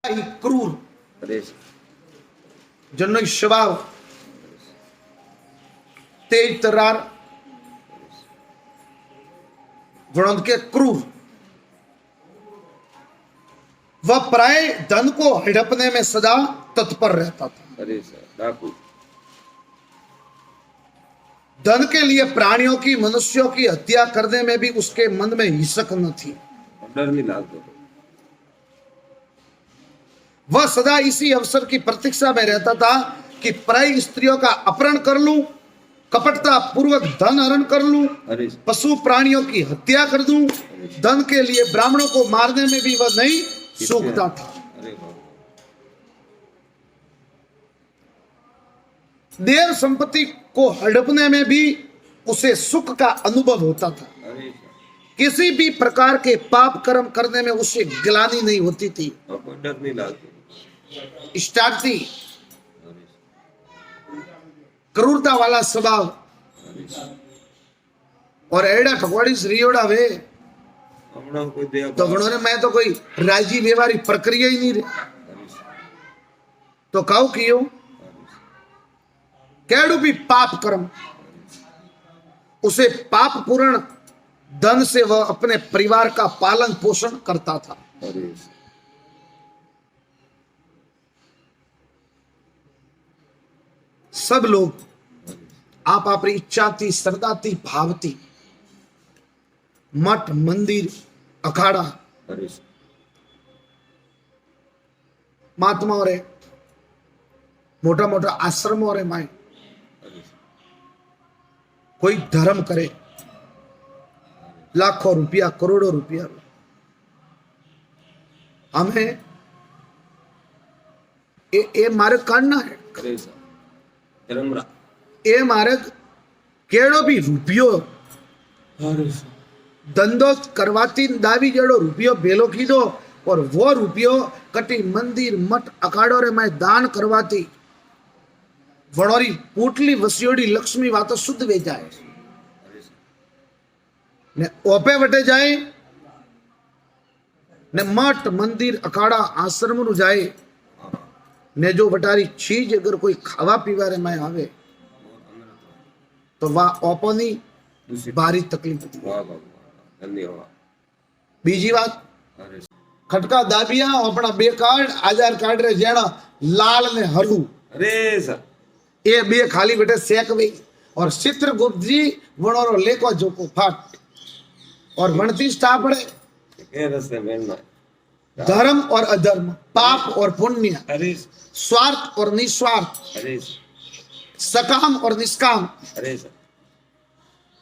ही क्रूर जनो स्वभाव तेज तर्रार गुणों के क्रूर। वह प्राय धन को हड़पने में सदा तत्पर रहता था। डाकू धन के लिए प्राणियों की मनुष्यों की हत्या करने में भी उसके मन में हिचक न थी। डर नहीं लगता। वह सदा इसी अवसर की प्रतीक्षा में रहता था कि पराई स्त्रियों का अपहरण कर लूं, कपटता पूर्वक धन हरण कर लूं, पशु प्राणियों की हत्या कर दूं। धन के लिए ब्राह्मणों को मारने में भी वह नहीं चूकता था। देव संपत्ति को हड़पने में भी उसे सुख का अनुभव होता था। किसी भी प्रकार के पाप कर्म करने में उसे गिलानी नहीं होती थी। डर नहीं लगता। स्टार्ट थी क्रूरता वाला स्वभाव और एड़ा ठगवाड़ी श्रीयोड़ा वे तो गणों मैं तो कोई राजी व्यवहारी प्रक्रिया ही नहीं रही तो काऊ कियो केड़ू भी पाप कर्म उसे पाप पूर्ण धन से वह अपने परिवार का पालन पोषण करता था। सब लोग आप अपनी इच्छा थी, श्रद्धा थी, भाव थी, मठ मंदिर अखाड़ा महात्मा और मोटा मोटा आश्रम और माए कोई धर्म करे लाखों रुपया करोड़ों रुपया हमें ए मार्ग काटना है। ए मार्ग केड़ो भी रुपयो धंधो करवाती दावी जेड़ो रुपयो भेलो कीधो और वो रुपयो कटी मंदिर मठ अखाड़ो रे मैं दान करवाती वणोरी पूटली वसियोड़ी लक्ष्मी वातो शुद्ध वे जाए ने ओपे वटे जाए ने मठ मंदिर अखाड़ा आश्रम नु जाए ने जो वटारी चीज अगर कोई खावा पीवा रे में आवे तो वह ओपोनी भारी तकलीफ धन्यवाद। बीजी बात खटका दाबिया अपना बे कार्ड आधार कार्ड रे जेना लाल ने हरु अरे सर ये बे खाली बेटे सेक गई और चित्रगुप्त जी वणोरो लेको जोको फाट और वणती स्टापड़े के रस्ते में धर्म और अधर्म पाप और पुण्य स्वार्थ और निस्वार्थ सकाम और निष्काम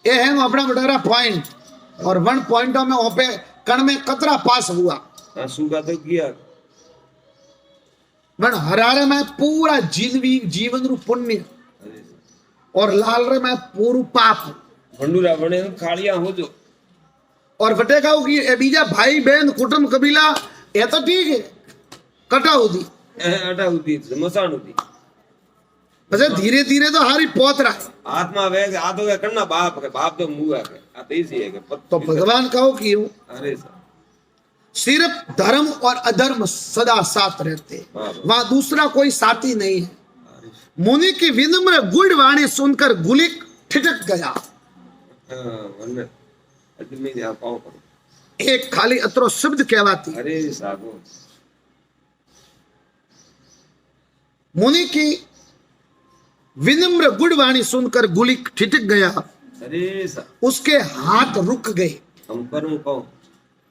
ये है अपना बटारा पॉइंट और वन पॉइंटों में ओपे कण में कतरा पास हुआ सुगा तो किया वन हरारे में पूरा जीवन रू पुण्य और लाल रे में पूरू पाप भंडूरा बने खालियां हो जो और वटेका की ए बीजा भाई बहन कुटुंब कबीला ये तो ठीक है कटा होती अटा होती मसान होती अच्छा धीरे धीरे तो हारी पहुंच रहा है आत्मा वैसे आदो के करना बाप के बाप तो मुआ के आते ही है के तो भगवान कहो कि अरे सर सिर्फ धर्म और अधर्म सदा साथ रहते वहां दूसरा कोई साथी नहीं है। मुनि की विनम्र गुड़ वाणी सुनकर गुलिक ठिठक गया। एक खाली अतरो शब्द कहवाती अरे साधु मुनि की विनम्र गुड़ वाणी सुनकर गुलिक ठिठक गया। अरे उसके हाथ रुक गए। हम करूं कौन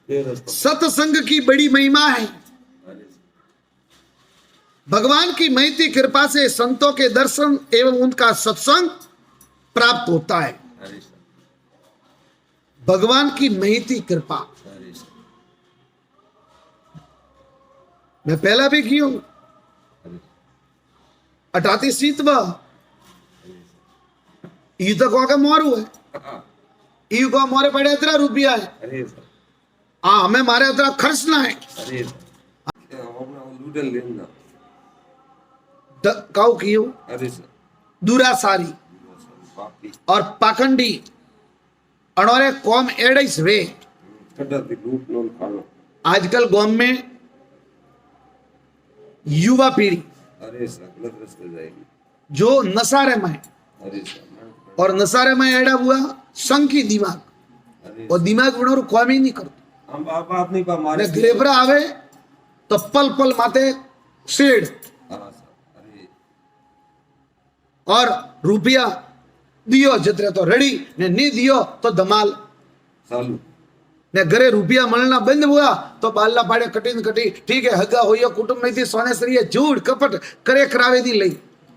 सत्संग की बड़ी महिमा है। भगवान की महती कृपा से संतों के दर्शन एवं उनका सत्संग प्राप्त होता है। भगवान की महती कृपा मैं पहला भी की हूं 88 सीतव ई तो कहो के मोरू है ई को मोरे पड़े इतना रुपया है हमें मारे इतना खर्च ना है काउ कियो दुरासारी और पाखंडी अणोरे कौम एड़े वे आजकल गांव में युवा पीढ़ी अरे सर गलत रास्ते जाएगी। जो नशारे में, अरे सर और नशारे में एड़ा हुआ संखी दिमाग, अरे और दिमाग बनो काम ही नहीं करतो। हम आप नहीं पा मारे ने घरेबरा आवे तो पल पल माते शेड हाँ सर अरे और रुपया दियो जतरे तो रेडी ने नहीं दियो तो धमाल चालू ने घरे रुपया મળना बंद हुआ तो बालना पाड़े कटी न कटी ठीक है हगा होयो कुटुंब में थी सोने सरिये झूठ कपट करे करावे दी लई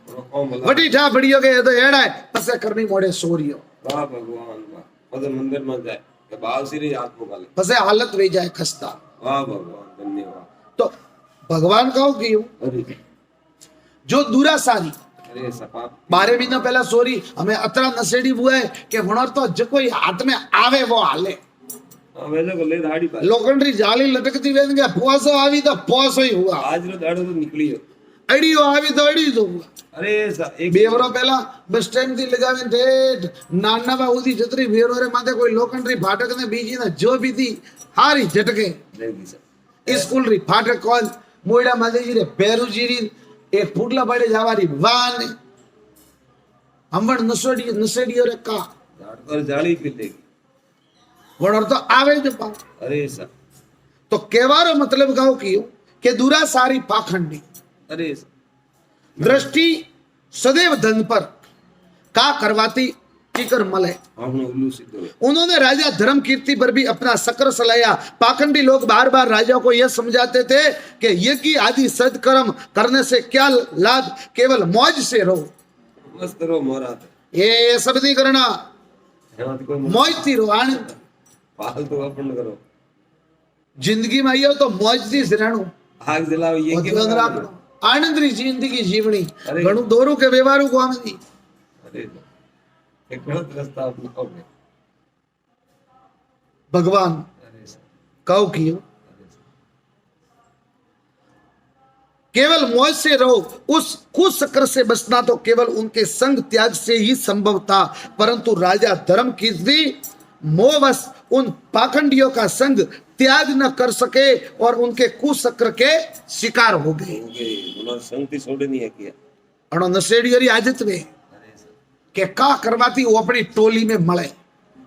कौन बोला वटी ठा बढ़ियो के तो एड़ा है पसे करनी मोड़े सोरियो वाह भगवान वाह पदर मंदिर में जाए के बाल सिरे हाथ को गाले पसे हालत वे जाए खस्ता। वाह भगवान धन्यवाद। तो भगवान कहो कि अरे जो दूरा सारी अरे सपा 12 महीना पहला सोरी हमें अतरा नशेड़ी हुआ है कि वणर तो जो कोई हाथ में आवे वो हाले वैसे को ले दाढ़ी पा लोखंडी जाली लटकती वेन के पोसो आवी तो पोसो ही हुआ, आज रो दाढ़ो तो निकली हो। अड़ियो आवी तो अड़ी तो हुआ। अरे एक बेवरो पहला बस स्टैंड थी लगावे ठेठ नाना बा उदी जतरी बेवरो रे माथे कोई लोखंडी फाटक ने बीजी ना जो भी थी हारी झटके नहीं सर स्कूल री फाटक कॉल मोइडा माथे जी रे पेरू जीरी एक फुटला बड़े जावारी वान हमण नसेड़ी रे का दाढ़ पर जाली पिलेगी वणर तो आवे जो पा। अरे सर तो केवारो मतलब गाओ कियो के दूरा सारी पाखंडी अरे सर दृष्टि सदैव धन पर का करवाती टीकर मले। आपने उल्लू सीधो है। उन्होंने राजा धर्म कीर्ति पर भी अपना सक्र सलाया। पाखंडी लोग बार बार राजा को यह समझाते थे कि यज्ञ आदि सदकर्म करने से क्या लाभ, केवल मौज से रहो, मस्त रहो मोरा ये सब नहीं करना, हेमंत कोई मौज थी रहो, आनंद पाल तो अपन करो जिंदगी में आइयो तो मौज थी रहणो, आग जलाओ ये के आनंद री जिंदगी जीवनी अरे। घणु दोरू के व्यवहारू को आमदी। अरे एक गलत रास्ता आपने कहो भगवान अरे सर कहो कियो अरे सर केवल मौज से रहो, उस कुशक्र से बचना तो केवल उनके संग त्याग से ही संभव था। परंतु राजा धर्म कीर्ति मोहवश उन पाखंडियों का संग त्याग न कर सके और उनके कुशक्र के शिकार हो गए। हो गई उन्होंने संगति छोड़े नहीं है किया। अणो नशेड़ियों आदत में अरे सर के का करवाती वो अपनी टोली में मळे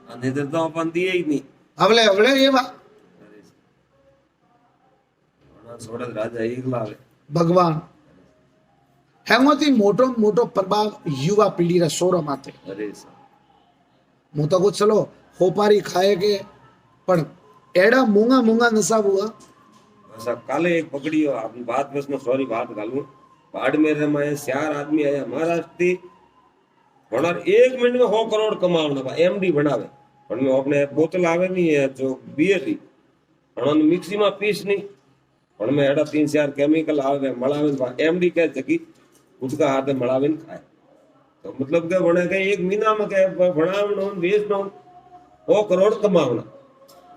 अंधेर तो अपन दिए ही नहीं। हवले हवले ये बात अरे सर उन्होंने छोड़ा राजा एक लावे भगवान हेमोती मोटो मोटो प्रभाव युवा पीढ़ी रे सोरो माथे। अरे सर હું તો કહું ચલો હોપારી ખાए के પણ एड़ा मूंगा मूंगा नशा हुआ। ऐसा काले एक पकड़ी हो अपनी बात बस में सॉरी बात गालूं बाढ़ में रमाए 4 आदमी आया महाराष्ट्र थी और 1 मिनट में 100 करोड़ कमावना बा एमडी बनावे पर में अपने बोतल आवे नहीं है जो बियर थी उन्होंने मिक्सी में पीस नहीं और में एड़ा 3-4 केमिकल आवे मलावे बा एमडी कह सकी उसका हाथ में मलावे खाए तो मतलब के बने के 1 महीना में के बनावनो बेचनो 100 करोड़ कमावना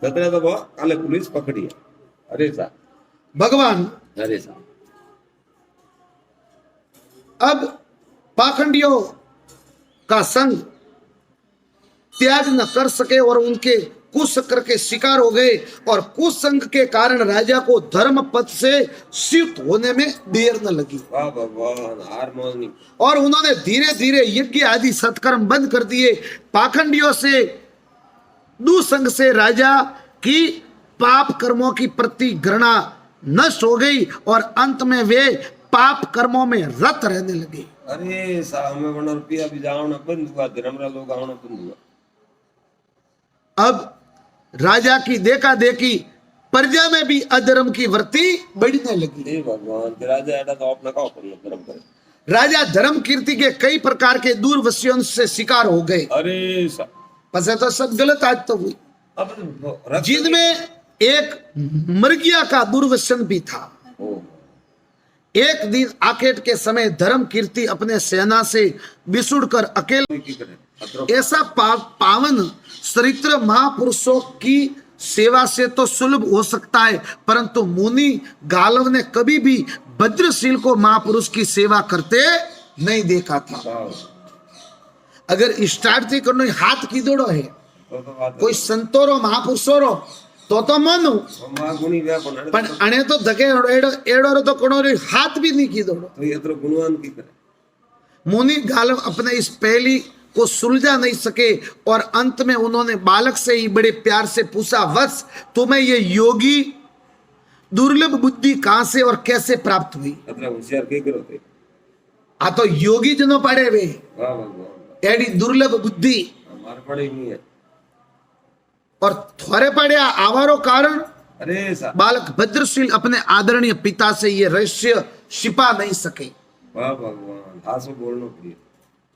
ततने तो वो काले पुलिस पकड़ी है। अरे साहब भगवान अरे साहब अब पाखंडियों का संग त्याग न कर सके और उनके कुशक्र के शिकार हो गए और कुसंग के कारण राजा को धर्म पद से च्युत होने में देर न लगी। वाह भगवान हारमोनी और उन्होंने धीरे धीरे यज्ञ आदि सत्कर्म बंद कर दिए। पाखंडियों से दुसंग से राजा की पाप कर्मों की प्रति घृणा नष्ट हो गई और अंत में वे पाप कर्मों में रत रहने लगे। अरे साहब में 1 रुपया भी जाना बंद हुआ धर्मरा लोग आना बंद हुआ। अब राजा की देखा देखी प्रजा में भी अधर्म की वृत्ति बढ़ने लगी। हे भगवान राजा एड़ा तो अपना का धर्म करे। राजा धर्म कीर्ति के कई प्रकार के दूरवश्यों से शिकार हो गए। अरे साहब पता तो सब गलत आज तो हुई अब जिनमें एक मृगिया का दुर्व्यसन भी था। एक दिन आकेट के समय धर्म कीर्ति अपने सेना से बिछुड़कर अकेले ऐसा पावन चरित्र महापुरुषों की सेवा से तो सुलभ हो सकता है परंतु मुनि गालव ने कभी भी वज्रशील को महापुरुष की सेवा करते नहीं देखा था। अगर स्टार्ट थी करना हाथ की दौड़ो है कोई संतोरो महापुरुषों तो मानू मां गुणी व्या पण अणे तो धके एड़ो तो कोनो रे हाथ भी नहीं कीधो। तो ये तो गुणवान की करे। मुनि गालव अपने इस पहेली को सुलझा नहीं सके और अंत में उन्होंने बालक से ही बड़े प्यार से पूछा, वत्स तुम्हें ये योगी दुर्लभ बुद्धि कहां से और कैसे प्राप्त हुई? अतरा होशियार के करो थे। आ तो योगी जनो पड़े वे वाह वाह एडी दुर्लभ बुद्धि हमारे पड़े नहीं है। और थोड़े पड़े आवारो कारण अरे सा बालक भद्रशील अपने आदरणीय पिता से ये रहस्य छिपा नहीं सके। वाह भगवान हासो बोलनो पड़ी।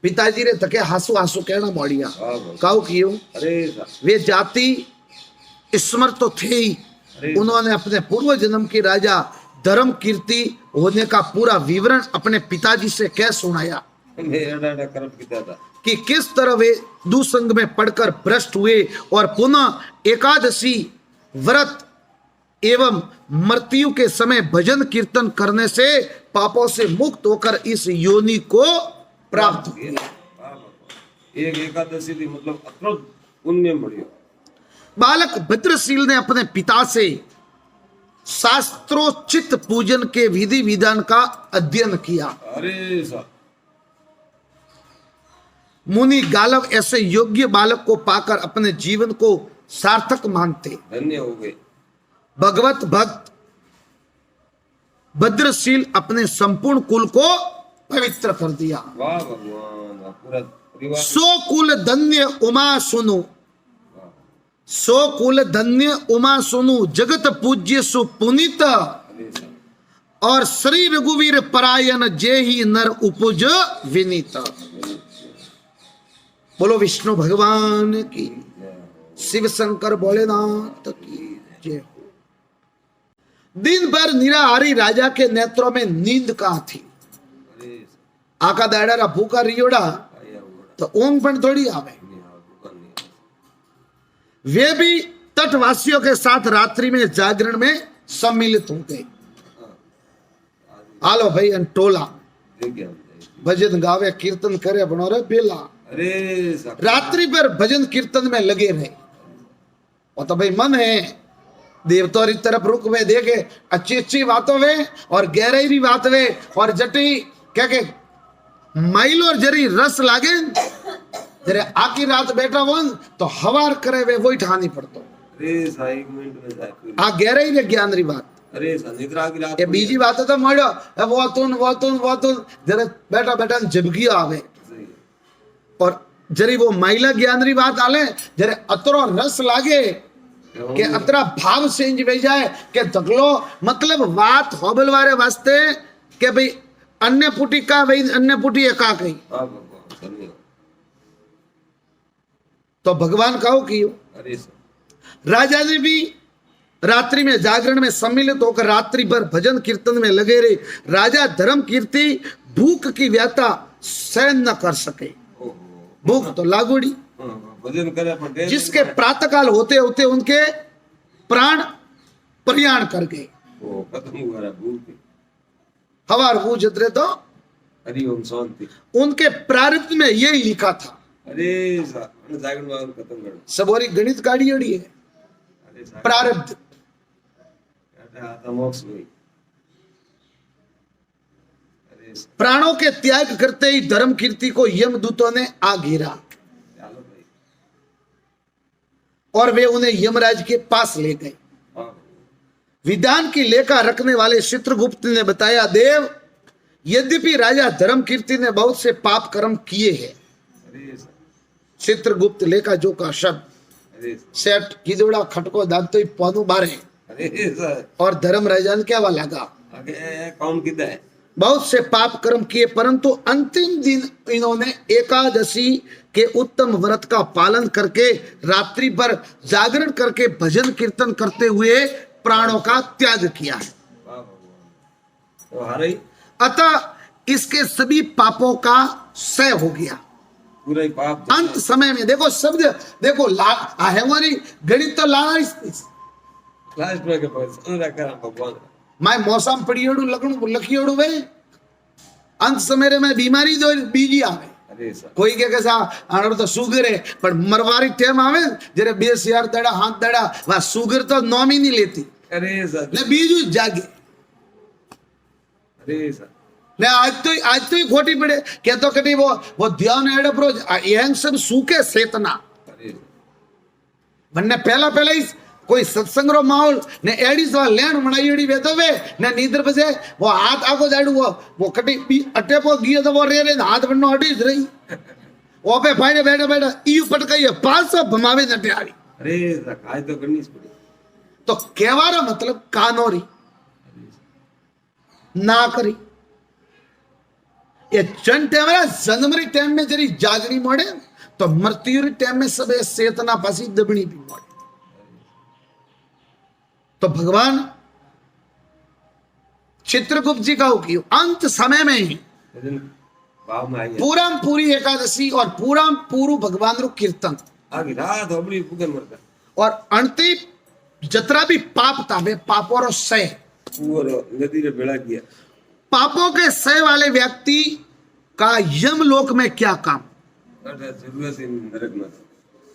पिताजी रे तके हासु हासु कहना बढ़िया वाह वाह काउ कियो अरे सा वे जाति स्मर तो थे ही। अरे उन्होंने अपने पूर्व जन्म की राजा धर्म कीर्ति होने का पूरा विवरण अपने पिताजी से कह सुनाया मैं एड़ा कर्म किया था कि किस तरह वे दुसंग में पड़कर भ्रष्ट हुए और पुनः एकादशी व्रत एवं मृत्यु के समय भजन कीर्तन करने से पापों से मुक्त होकर इस योनि को प्राप्त हुए। वाह भगवान एक एकादशी थी मतलब अतरो पुण्य बढ़ियो। बालक भद्रशील ने अपने पिता से शास्त्रोचित पूजन के विधि विधान का अध्ययन किया। अरे सा मुनि गालव ऐसे योग्य बालक को पाकर अपने जीवन को सार्थक मानते। धन्य हो गए। भगवत भक्त भद्रशील अपने संपूर्ण कुल को पवित्र कर दिया। वाह भगवान वाह पूरा परिवार सो कुल धन्य उमा सुनु, सो कुल धन्य उमा सुनु जगत पूज्य सुपुनीत अरे सा और श्री रघुवीर परायण जे ही नर उपज विनीत। बोलो विष्णु भगवान की, शिव शंकर भोलेनाथ की जय हो। दिन भर निराहारी राजा के नेत्रों में नींद कहां थी। अरे सा आका दाड़ा भूखा रियोड़ा आया हुआ तो ऊंघ पण थोड़ी आवे। नहीं आ दुकान नहीं वे भी तटवासियों के साथ रात्रि में जागरण में सम्मिलित हो गए। आलो भाई टोला देख गया हम। भजन गावे कीर्तन करे बनो रे बेला अरे सा रात्रि भर भजन कीर्तन में लगे रहे। वो तो भाई मन है देवतों की तरफ रुक वे देखे अच्छी अच्छी बातों वे और गहराई भी बात वे और जटी क्या के माइल और जरी रस लागे जरे आकी रात बैठा वो तो हवार करे वे वही ठानी पड़तो। अरे सा एक मिनट में जाए पूरी। आ गहराई रे ज्ञान री बात। अरे सा निद्रा की रात ये बीजी बात तो मड़ो वो तुन जरे बैठा बैठा झबकी आवे सही है। और जरी वो महिला ज्ञान री बात आले जरे अतरो रस लागे के अतरा भाव सेंज वे जाए के दगलो मतलब बात होबल वारे वास्ते के भाई अन्य पुटी का भाई अन्य पुटी एका कही वाह भगवान धन्य। तो भगवान कहो कियो। अरे सा राजा ने भी रात्रि में जागरण में सम्मिलित होकर रात्रि भर भजन कीर्तन में लगे रहे। राजा धर्म कीर्ति भूख की व्याता सहन न कर सके। ओहो भूख तो लागोड़ी भजन करे अपन टेंशन जिसके प्रातःकाल होते होते उनके प्राण प्रयाण कर गए। ओ खत्म हुआ रे भूल के। हवार वो जतरे तो हरि ओम शांति। उनके प्रारब्ध में यही लिखा था। अरे सा जागरण वागरण खत्म कर। सबोरी गणित काढ़ी अड़ी है अरे सा प्रारब्ध। कहते आता मोक्ष हुई। अरे सा प्राणों के त्याग करते ही धर्म कीर्ति को यमदूतों ने आ घेरा चलो भाई। और वे उन्हें यमराज के पास ले गए। वाह विधान की लेखा रखने वाले चित्रगुप्त ने बताया, देव यद्यपि राजा धर्म कीर्ति ने बहुत से पाप कर्म किए हैं। अरे सा चित्रगुप्त लेखा जो का शब्द अरे सा सेठ किदोड़ा खटको दांत तो पौनु बारे अरे सा और धर्म राजा ने क्या लगा आगे कौन किदा है। बहुत से पाप कर्म किए परंतु अंतिम दिन इन्होंने एकादशी के उत्तम व्रत का पालन करके रात्रि भर जागरण करके भजन कीर्तन करते हुए प्राणों का त्याग किया है। वाह भगवान तो हारे अतः इसके सभी पापों का क्षय हो गया। पूरा ही पाप अंत समय में देखो शब्द देखो हमारी गणित तो लाना लास्ट में के पास उनका करा भगवान मैं मौसम पड़ियोड़ू लखियोड़ू वे अंत समय रे मैं बीमारी जो बीजी आवे अरे सर કોઈ કે સા આનો તો સુગર હે પણ મરવારી ટેમ આવે જ્યારે બે શિયાર દડા હાથ દડા વા સુગર તો નોમી નહીં લેતી अरे सर ને બીજું જ જાગે अरे सर ને આજ તો ખોટી પડે કે તો કટી वो ध्यान एड़ प्रो यह सब सूखे सेतना अरे બંને પહેલા પહેલા कोई सत्संग रो माहौल ने एडी सो लेन बनाई एडी वेतो वे ने नींदर बसे वो हाथ आगो जाडू वो कटी अटे पो गियो तो वो रे हाथ बननो अडी ज रही ओ पे फाइने बैठे बैठे ई पटकाई 500 भमावे नटे आवी अरे सर आज तो करनी ज पड़ी तो केवारा मतलब कानोरी ना करी ये जन टाइम जन्मरी टाइम में जरी जागनी मोड़े तो मृत्यु टाइम में सब चेतना पासी दबनी भी मोड़े तो भगवान चित्रगुप्त जी का उपयोग अंत समय में ही भाव में आई पूरा पूरी एकादशी और पूरा पूरू भगवान रो कीर्तन आगे रात होबड़ी पुगन मरता और अंतिम जतरा भी पाप था वे पापों रो सह पूर नदी रे बेड़ा किया पापों के सह वाले व्यक्ति का यमलोक में क्या काम अरे जरूरत है नरक में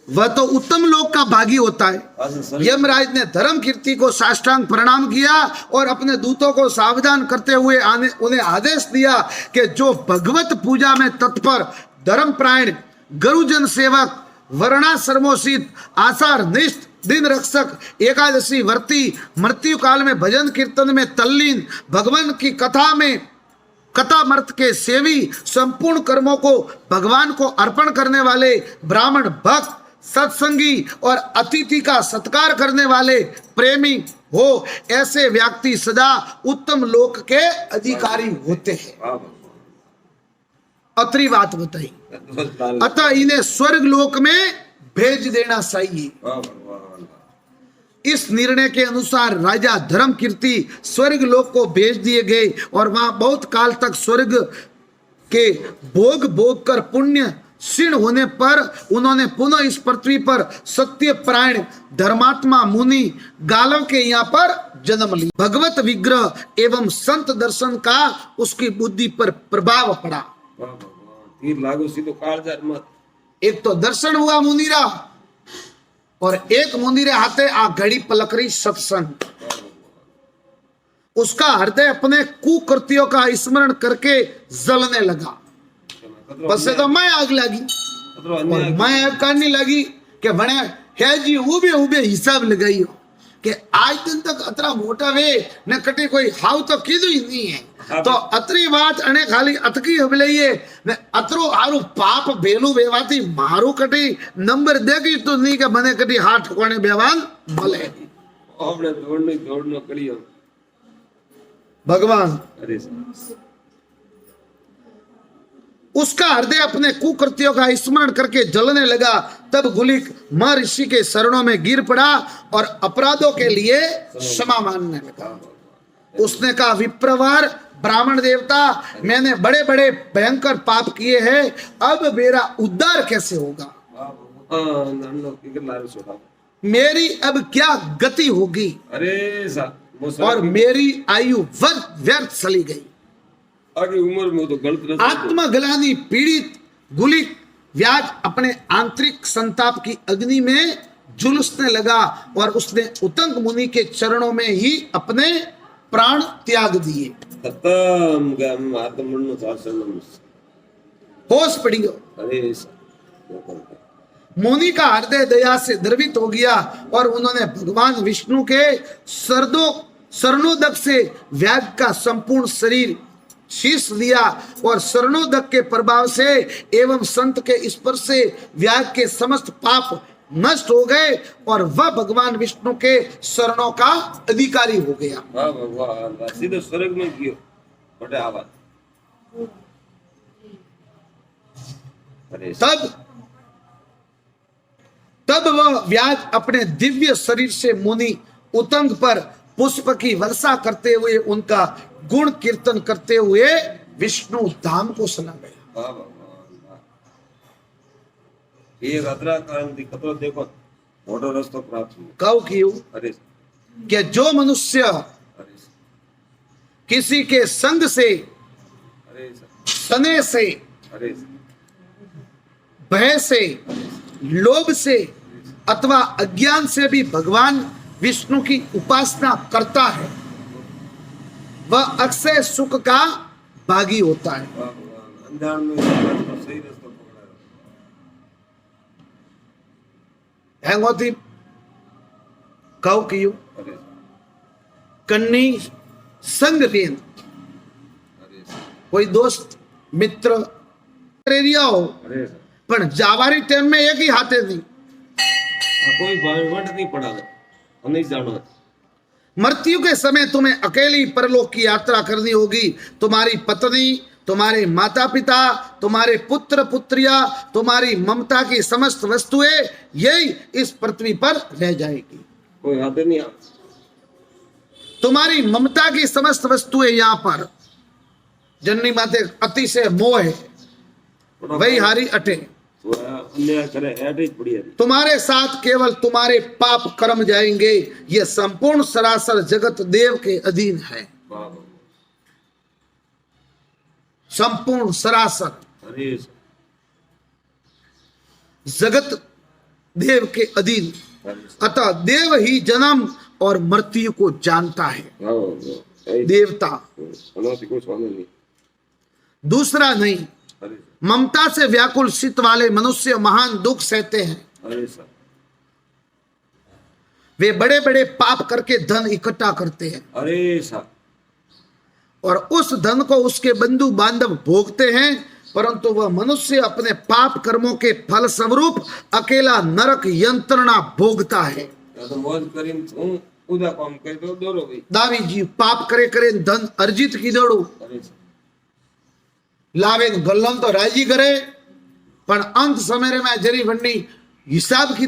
वह तो उत्तम लोक का भागी होता है यमराज ने धर्म कीर्ति को साष्टांग प्रणाम किया और अपने दूतों को सावधान करते हुए उन्हें आदेश दिया कि जो भगवत पूजा में तत्पर धर्मपरायण गुरुजन सेवक वर्णाश्रमोषित आचार निष्ठ दिन रक्षक एकादशी वर्ती मृत्यु काल में भजन कीर्तन में तल्लीन भगवान की कथा मर्त के सेवी संपूर्ण कर्मों को भगवान को अर्पण करने वाले ब्राह्मण भक्त सत्संगी और अतिथि का सत्कार करने वाले प्रेमी हो ऐसे व्यक्ति सदा उत्तम लोक के अधिकारी होते हैं अतरी बात बताई अतः इन्हें स्वर्ग लोक में भेज देना चाहिए इस निर्णय के अनुसार राजा धर्म कीर्ति स्वर्ग लोक को भेज दिए गए और वहां बहुत काल तक स्वर्ग के भोग भोग कर पुण्य क्षीण होने पर उन्होंने पुनः इस पृथ्वी पर सत्य परायण धर्मात्मा मुनि गालव के यहाँ पर जन्म लिया भगवत विग्रह एवं संत दर्शन का उसकी बुद्धि पर प्रभाव पड़ा तीर लागू सीधो कालजार मत एक तो दर्शन हुआ मुनिरा और एक मुनिरे हाथे आ घड़ी पलकरी सत्संग उसका हृदय अपने कुकृतियों का स्मरण करके जलने लगा बस तो मैं आग लगी और मैं आग करने लगी कि बने है जी उबे उबे हिसाब लगाइयो कि आज दिन तक अतरा मोटा वे न कटे कोई हाउ तो कीधु ही नहीं है तो अतरी बात अने खाली अतकी हबलइए ने अतरो आरु पाप भेलू बेवाती मारू कटी नंबर देगी तो नहीं के बने कटी हाथ ठोकने बेवान भले आपने दौड़नो करियो भगवान अरे उसका हृदय अपने कुकृतियों का स्मरण करके जलने लगा तब गुलिक महर्षि के शरणों में गिर पड़ा और अपराधों के लिए क्षमा मांगने लगा उसने कहा विप्रवर ब्राह्मण देवता मैंने बड़े बड़े भयंकर पाप किए हैं अब मेरा उद्धार कैसे होगा मेरी अब क्या गति होगी अरे और मेरी आयु व्यर्थ चली गई आगे उम्र में तो गलत आत्मग्लानि पीड़ित गुलिक व्याज अपने आंतरिक संताप की अग्नि में झुलसने लगा और उसने उतंग मुनि के चरणों में ही अपने प्राण त्याग दिए होश पड़ियो मुनि का हृदय दया से द्रवित हो गया और उन्होंने भगवान विष्णु के शरणोदक से व्याग का संपूर्ण शरीर शीश दिया और शरणोदक के प्रभाव से एवं संत के स्पर्श से व्याग के समस्त पाप नष्ट हो गए और वह भगवान विष्णु के शरणों का अधिकारी हो गया वाह भगवान सीधे स्वर्ग में गियो बड़े आवाज तब वह व्याज अपने दिव्य शरीर से मुनि उतंग पर पुष्प की वर्षा करते हुए उनका गुण कीर्तन करते हुए विष्णु धाम को चला गया एक अतरा कारण दिक्कत देखो मोटो रास्ता प्राप्त हुआ कहो क्यों अरे कि जो मनुष्य किसी के संग से अरे सने से अरे भय से, लोभ से अथवा अज्ञान से भी भगवान विष्णु की उपासना करता है, वह अक्षय सुख का भागी होता है। वाह भगवान, अंधार में सही रास्ता पकड़ा है। हेंगोती कहू कियो अरे कन्नी संग लेन, अरे कोई दोस्त मित्र रिया हो अरे पण जावारी टाइम में एक ही हाथे थी। कोई वट नहीं पड़ा है, हम नहीं जानो। मृत्यु के समय तुम्हें अकेली परलोक की यात्रा करनी होगी। तुम्हारी पत्नी, तुम्हारे माता पिता, तुम्हारे पुत्र पुत्रियां, तुम्हारी ममता की समस्त वस्तुएं यही इस पृथ्वी पर रह जाएगी। कोई हाथ नहीं आ। तुम्हारी ममता की समस्त वस्तुएं यहाँ पर जननी माते अतिशय मोह है, वही हारी अटे। अन्याय करे ऐड पड़ी है। तुम्हारे साथ केवल तुम्हारे पाप कर्म जाएंगे। यह संपूर्ण सरासर जगत देव के अधीन है। वाह संपूर्ण सरासर अरे जगत देव के अधीन, अरे अतः देव ही जन्म और मृत्यु को जानता है। देवता कोई स्वामी नहीं, दूसरा नहीं। अरे ममता से व्याकुल चित्त वाले मनुष्य महान दुख सहते हैं। अरे सर वे बड़े बड़े पाप करके धन इकट्ठा करते हैं अरे सर और उस धन को उसके बंधु बांधव भोगते हैं, परंतु वह मनुष्य अपने पाप कर्मों के फल स्वरूप अकेला नरक यंत्रणा भोगता है। या तो मौज करीन हूँ उदा काम कर दो दोरो भाई। दावी जी पाप करे करे धन अर्जित की दौड़ू अरे सर लावे गल्लन तो राजी करे, पण अंत समय में जरी वन्नी हिसाब की